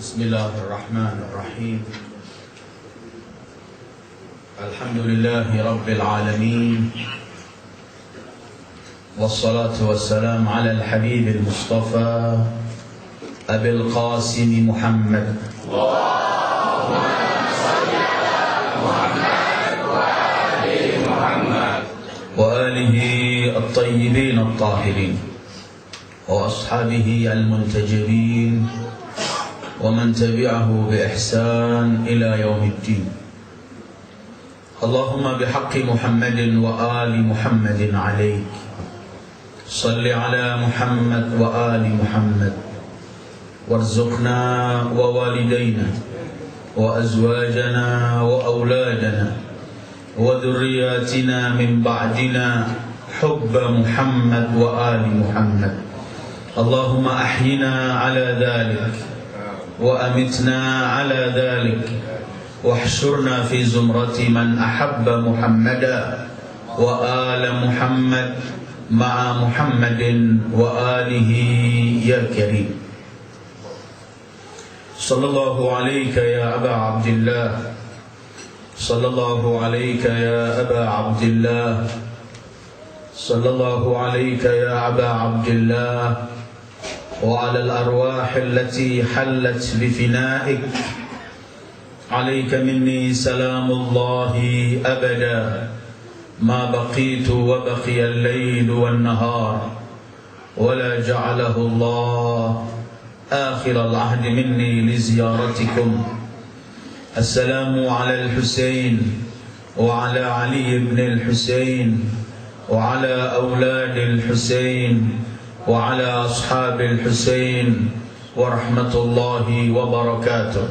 Bismillahirrahmanirrahim. Alhamdulillahi Rabbil Alamin. Wassalatu wassalamu ala al-habib al-mustafa Abil Qasim Muhammad Allahumma salli ala Muhammad wa ali Muhammad wa alihi at-tayyibin at-tahirin wa ashabihi al-muntajibin ومن تبعه بإحسان إلى يوم الدين. اللهم بحق محمد وآل محمد عليك صل على محمد وآل محمد وارزقنا ووالدينا وأزواجنا وأولادنا وذرياتنا من بعدنا حب محمد وآل محمد. اللهم أحينا على ذلك وأمتنا على ذلك واحشرنا في زمرة من أحب محمدا وآل محمد مع محمد وآله يا كريم. صلى الله عليك يا أبا عبد الله صلى الله عليك يا أبا عبد الله صلى الله عليك يا أبا عبد الله وعلى الأرواح التي حلت بفنائك. عليك مني سلام الله أبدا ما بقيت وبقي الليل والنهار ولا جعله الله آخر العهد مني لزيارتكم. السلام على الحسين وعلى علي بن الحسين وعلى أولاد الحسين وعلى أصحاب الحسين ورحمة الله وبركاته.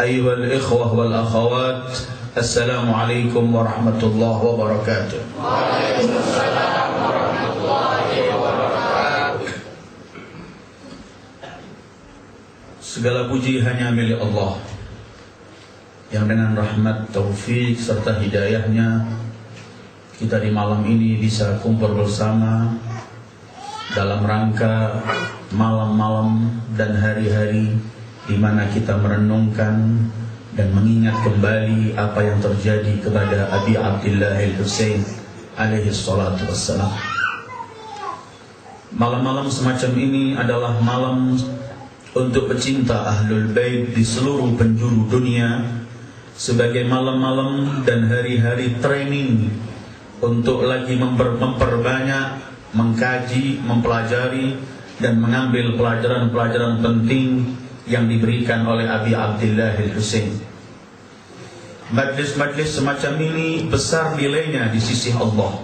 أيها الإخوة والأخوات، السلام عليكم ورحمة الله وبركاته. وعليكم السلام ورحمة الله وبركاته. Segala puji hanya milik Allah yang dengan rahmat, taufik serta hidayahnya kita di malam ini bisa kumpul bersama dalam rangka malam-malam dan hari-hari di mana kita merenungkan dan mengingat kembali apa yang terjadi kepada Abi Abdillah al-Husain alaihi salatu wassalam. Malam-malam semacam ini adalah malam untuk pecinta Ahlul Bait di seluruh penjuru dunia, sebagai malam-malam dan hari-hari training untuk lagi memperbanyak, mengkaji, mempelajari dan mengambil pelajaran-pelajaran penting yang diberikan oleh Abi Abdillah al-Husain. Majlis-majlis semacam ini besar nilainya di sisi Allah,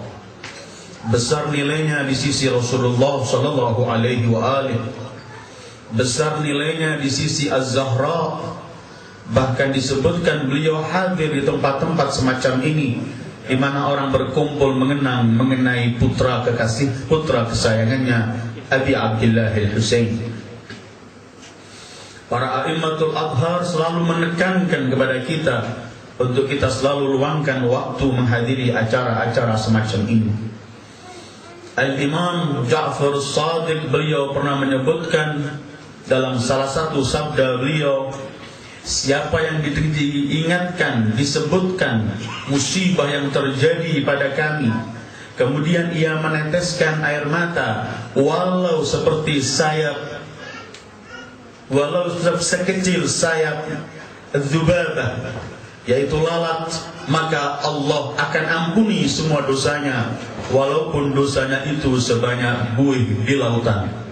besar nilainya di sisi Rasulullah sallallahu alaihi wa alihi, besar nilainya di sisi Az-Zahra. Bahkan disebutkan beliau hadir di tempat-tempat semacam ini di mana orang berkumpul mengenang mengenai putra kekasih, putra kesayangannya Abi Abdillah al-Husain. Para a'immatul adhar selalu menekankan kepada kita untuk kita selalu luangkan waktu menghadiri acara-acara semacam ini. Al-Imam Ja'far as-Sadiq beliau pernah menyebutkan dalam salah satu sabda beliau, siapa yang diingatkan, disebutkan musibah yang terjadi pada kami, kemudian ia meneteskan air mata walau seperti sayap, walau sekecil sayap dzubabah, yaitu lalat, maka Allah akan ampuni semua dosanya walaupun dosanya itu sebanyak buih di lautan.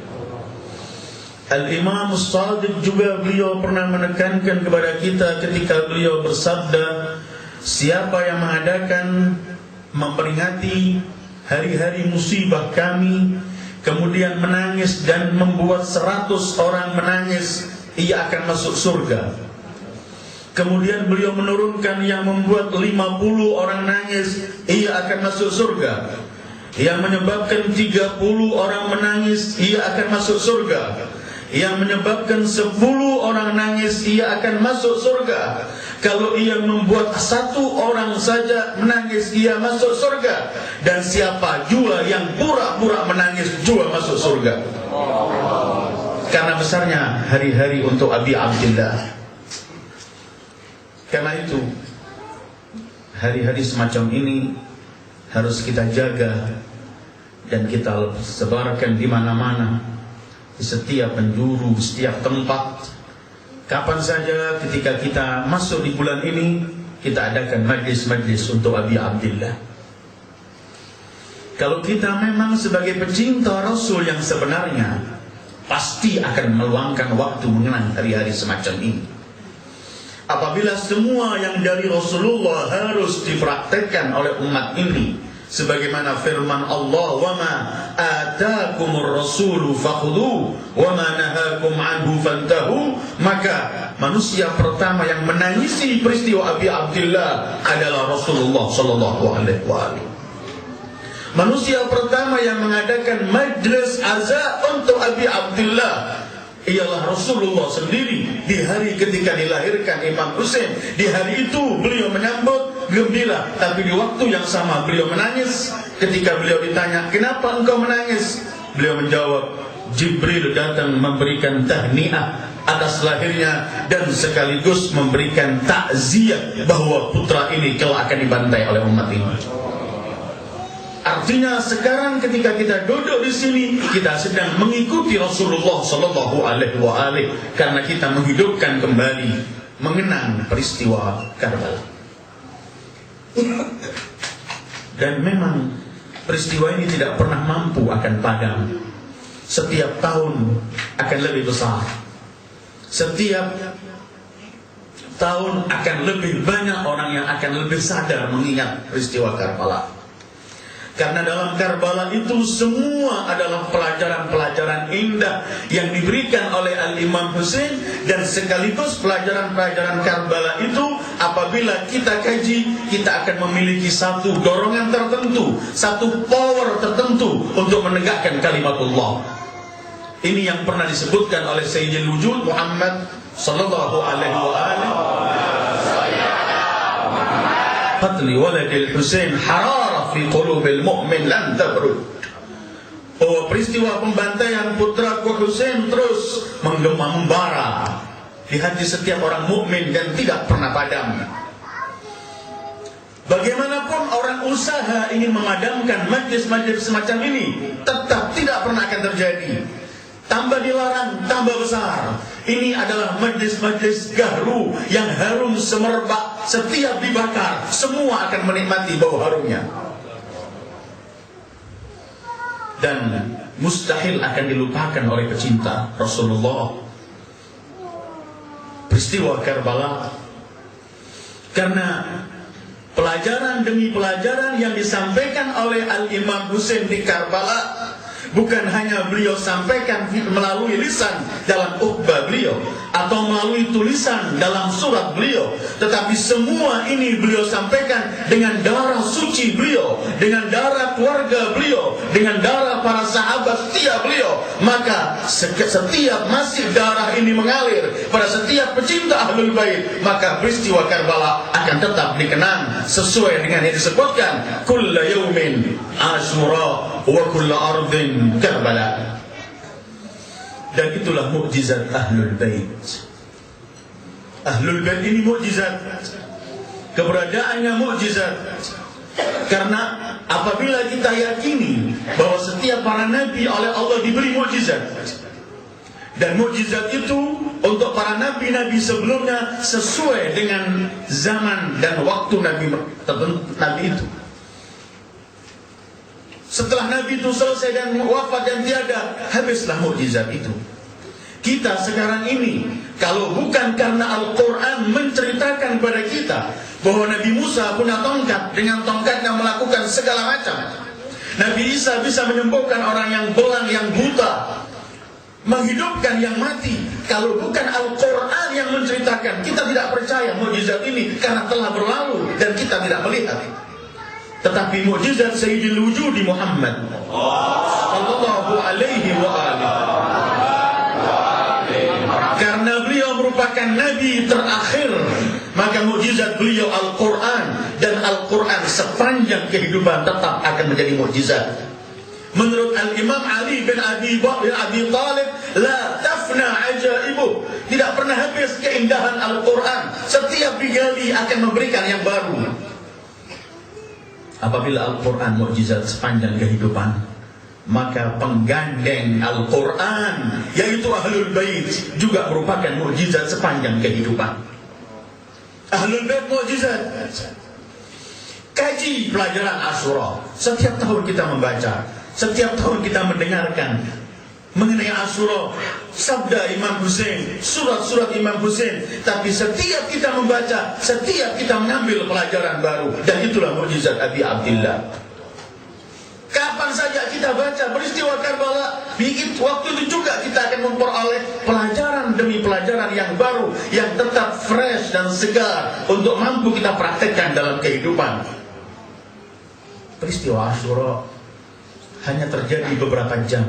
Al-Imam As-Sadiq juga beliau pernah menekankan kepada kita ketika beliau bersabda, siapa yang mengadakan, memperingati hari-hari musibah kami, kemudian menangis dan membuat 100 orang menangis, ia akan masuk surga. Kemudian beliau menurunkan yang membuat 50 orang nangis, ia akan masuk surga. Yang menyebabkan 30 orang menangis, ia akan masuk surga. Yang menyebabkan 10 orang nangis, ia akan masuk surga. Kalau ia membuat 1 orang saja menangis, ia masuk surga. Dan siapa jua yang pura-pura menangis, jua masuk surga. karena besarnya hari-hari untuk Abi Abdillah. Karena itu hari-hari semacam ini harus kita jaga dan kita sebarkan di mana-mana, di setiap penjuru, di setiap tempat. Kapan saja ketika kita masuk di bulan ini, kita adakan majlis-majlis untuk Abi Abdillah. Kalau kita memang sebagai pecinta Rasul yang sebenarnya, pasti akan meluangkan waktu mengenang hari-hari semacam ini. Apabila semua yang dari Rasulullah harus dipraktekkan oleh umat ini, sebagaimana firman Allah, "Wa ma ataakumur rasulu fakhudhu wa ma nahakum anhu fantahu," maka manusia pertama yang menangisi peristiwa Abi Abdillah adalah Rasulullah sallallahu alaihi wasallam. Manusia pertama yang mengadakan majlis azza untuk Abi Abdillah ialah Rasulullah sendiri. Di hari ketika dilahirkan Imam Husain, di hari itu beliau menyambut gembira, tapi di waktu yang sama beliau menangis. Ketika beliau ditanya, "Kenapa engkau menangis?" Beliau menjawab, "Jibril datang memberikan tahniah atas lahirnya dan sekaligus memberikan takziah bahwa putra ini kelak akan dibantai oleh umat ini." Artinya sekarang ketika kita duduk di sini, kita sedang mengikuti Rasulullah sallallahu alaihi wasallam karena kita menghidupkan kembali mengenang peristiwa Karbala. Dan memang peristiwa ini tidak pernah mampu akan padam. Setiap tahun akan lebih besar. Setiap tahun akan lebih banyak orang yang akan lebih sadar mengingat peristiwa Karbala. Karena dalam Karbala itu semua adalah pelajaran-pelajaran indah yang diberikan oleh Al-Imam Husain, dan sekaligus pelajaran-pelajaran Karbala itu apabila kita kaji, kita akan memiliki satu dorongan tertentu, satu power tertentu untuk menegakkan kalimatullah. Ini yang pernah disebutkan oleh Sayyidul Wujud Muhammad sallallahu alaihi wasallam, "Qatli waladil Husain haram fi qulubil mu'min lan tabrud." Oh, peristiwa pembantaian putraku Husain terus menggema membara di hati setiap orang mukmin dan tidak pernah padam. Bagaimanapun orang usaha ingin memadamkan majlis-majlis semacam ini, tetap tidak pernah akan terjadi. Tambah dilarang, tambah besar. Ini adalah majlis-majlis gahru yang harum semerbak. Setiap dibakar, semua akan menikmati bau harumnya. Dan mustahil akan dilupakan oleh pecinta Rasulullah peristiwa Karbala, karena pelajaran demi pelajaran yang disampaikan oleh Al-Imam Husain di Karbala bukan hanya beliau sampaikan melalui lisan dalam khutbah beliau atau melalui tulisan dalam surat beliau, tetapi semua ini beliau sampaikan dengan darah suci beliau, dengan darah keluarga beliau, dengan darah para sahabat setia beliau. Maka setiap masih darah ini mengalir pada setiap pecinta Ahlul Bait, maka peristiwa Karbala akan tetap dikenang sesuai dengan yang disebutkan, kulla yaumin Asyura wa kulla ardin Karbala. Dan itulah mukjizat Ahlul Bait. Ahlul Bait ini mukjizat, keberadaannya mukjizat. Karena apabila kita yakini bahwa setiap para nabi oleh Allah diberi mukjizat, dan mukjizat itu untuk para nabi-nabi sebelumnya sesuai dengan zaman dan waktu nabi itu. Setelah Nabi itu selesai dan wafat dan tiada, habislah mukjizat itu. Kita sekarang ini, kalau bukan karena Al-Quran menceritakan kepada kita bahwa Nabi Musa punya tongkat, dengan tongkatnya melakukan segala macam. Nabi Isa bisa menyembuhkan orang yang belang, yang buta, menghidupkan yang mati. Kalau bukan Al-Quran yang menceritakan, kita tidak percaya mukjizat ini karena telah berlalu dan kita tidak melihat. Tetapi mukjizat Sayyidul Wujud Muhammad sallallahu alaihi wa alihi, karena beliau merupakan nabi terakhir, maka mukjizat beliau Al-Quran, dan Al-Quran sepanjang kehidupan tetap akan menjadi mukjizat. Menurut Al-Imam Ali bin Abi Thalib, la tafna ajaibu, tidak pernah habis keindahan Al-Quran. Setiap digali akan memberikan yang baru. Apabila Al-Quran mukjizat sepanjang kehidupan, maka penggandeng Al-Quran, yaitu Ahlul Bait, juga merupakan mukjizat sepanjang kehidupan. Ahlul Bait mukjizat. Kaji pelajaran Asyura. Setiap tahun kita membaca, setiap tahun kita mendengarkan mengenai Asyura, sabda Imam Husain, surat-surat Imam Husain. Tapi setiap kita membaca, setiap kita mengambil pelajaran baru. Dan itulah mukjizat Abi Abdillah. Kapan saja kita baca peristiwa Karbala, waktu itu juga kita akan memperoleh pelajaran demi pelajaran yang baru, yang tetap fresh dan segar untuk mampu kita praktekkan dalam kehidupan. Peristiwa Asyura hanya terjadi beberapa jam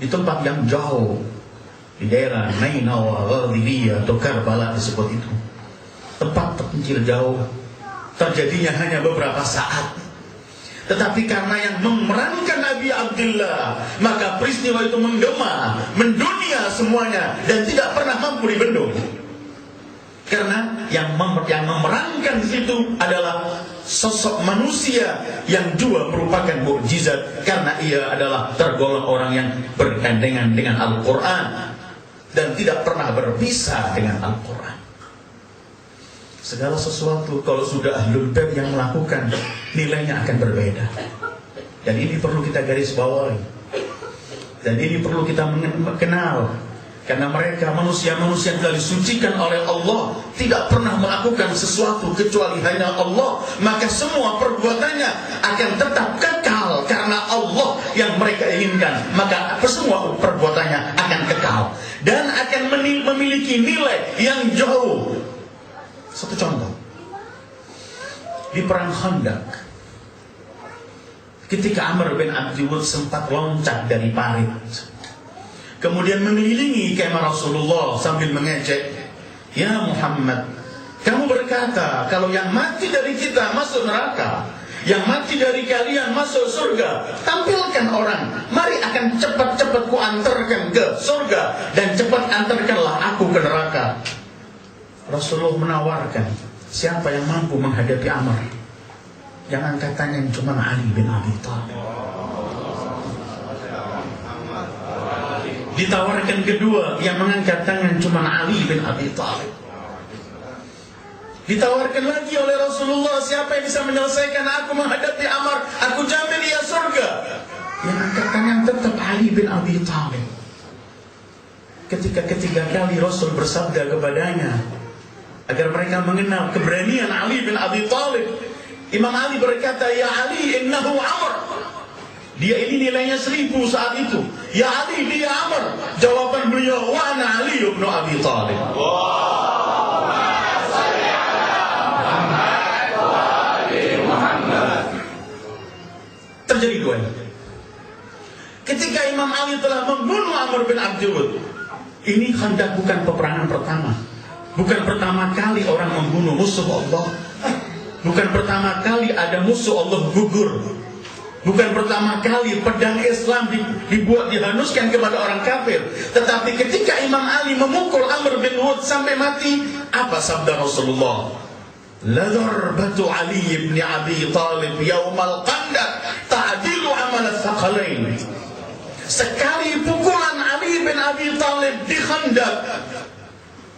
di tempat yang jauh, di daerah Nainawa, Ghalibiyah atau Karbala disebut itu. Tempat terpencil jauh, terjadinya hanya beberapa saat. Tetapi karena yang memerankan Nabi Abdullah, maka peristiwa itu menggema, mendunia semuanya, dan tidak pernah mampu dibendung. Karena yang memerankan di situ adalah sosok manusia yang juga merupakan mukjizat, karena ia adalah tergolong orang yang bergandengan dengan Al-Quran dan tidak pernah berpisah dengan Al-Quran. Segala sesuatu kalau sudah Ahlul Bait yang melakukan, nilainya akan berbeda. Dan ini perlu kita garis bawahi. Dan ini perlu kita kenal. Karena mereka manusia-manusia yang telah disucikan oleh Allah, tidak pernah melakukan sesuatu kecuali hanya Allah. Maka semua perbuatannya akan tetap kekal karena Allah yang mereka inginkan. Maka semua perbuatannya akan kekal dan akan memiliki nilai yang jauh. Satu contoh, di perang Khandaq, ketika Amr bin Abdi Wud sempat loncat dari parit, kemudian mengelilingi kemah Rasulullah sambil mengejek, "Ya Muhammad, kamu berkata kalau yang mati dari kita masuk neraka, yang mati dari kalian masuk surga. Tampilkan orang, mari akan cepat-cepat ku antarkan ke surga dan cepat antarkanlah aku ke neraka." Rasulullah menawarkan, siapa yang mampu menghadapi Amr? Yang angkat tangan cuma Ali bin Abi Thalib. Ditawarkan kedua, yang mengangkat tangan cuma Ali bin Abi Thalib. Ditawarkan lagi oleh Rasulullah, siapa yang bisa menyelesaikan aku menghadapi Amr, aku jamin dia surga. Yang angkat tangan tetap Ali bin Abi Thalib. Ketika ketiga kali Rasul bersabda kepadanya agar mereka mengenal keberanian Ali bin Abi Thalib, Imam Ali berkata, "Ya Ali, innahu Amr." Dia ini nilainya 1000 saat itu. "Ya Ali, dia Amr." Jawaban beliau, "Wa ana Ali bin Abi Thalib." Terjadi dua ini. Ketika Imam Ali telah membunuh Amr bin Abdi Wud, ini Khandaq bukan peperangan pertama. Bukan pertama kali orang membunuh musuh Allah. Bukan pertama kali ada musuh Allah gugur. Bukan pertama kali pedang Islam dibuat dihanuskan kepada orang kafir. Tetapi ketika Imam Ali memukul Amr bin Wud sampai mati, apa sabda Rasulullah? "La darbatu Ali bin Abi Thalib yaumal Khandaq ta'dilu amal ats-tsaqalain." Sekali pukulan Ali bin Abi Thalib di Khandaq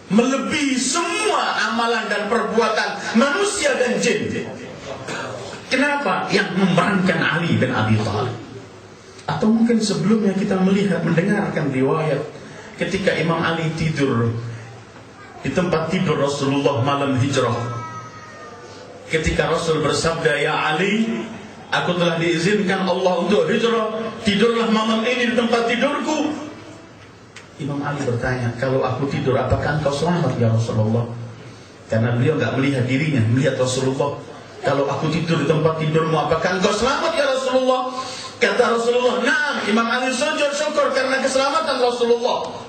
melebihi semua amalan dan perbuatan manusia dan jin. Kenapa? Yang memerankan Ali bin Abi Thalib. Atau mungkin sebelumnya kita mendengarkan riwayat ketika Imam Ali tidur di tempat tidur Rasulullah malam hijrah. Ketika Rasul bersabda, "Ya Ali, aku telah diizinkan Allah untuk hijrah, tidurlah malam ini di tempat tidurku." Imam Ali bertanya, "Kalau aku tidur, apakah engkau selamat ya Rasulullah?" Karena beliau enggak melihat dirinya, melihat Rasulullah. "Kalau aku tidur di tempat tidurmu, apakah engkau selamat ya Rasulullah?" Kata Rasulullah, "Naam." Imam Ali sujud syukur karena keselamatan Rasulullah.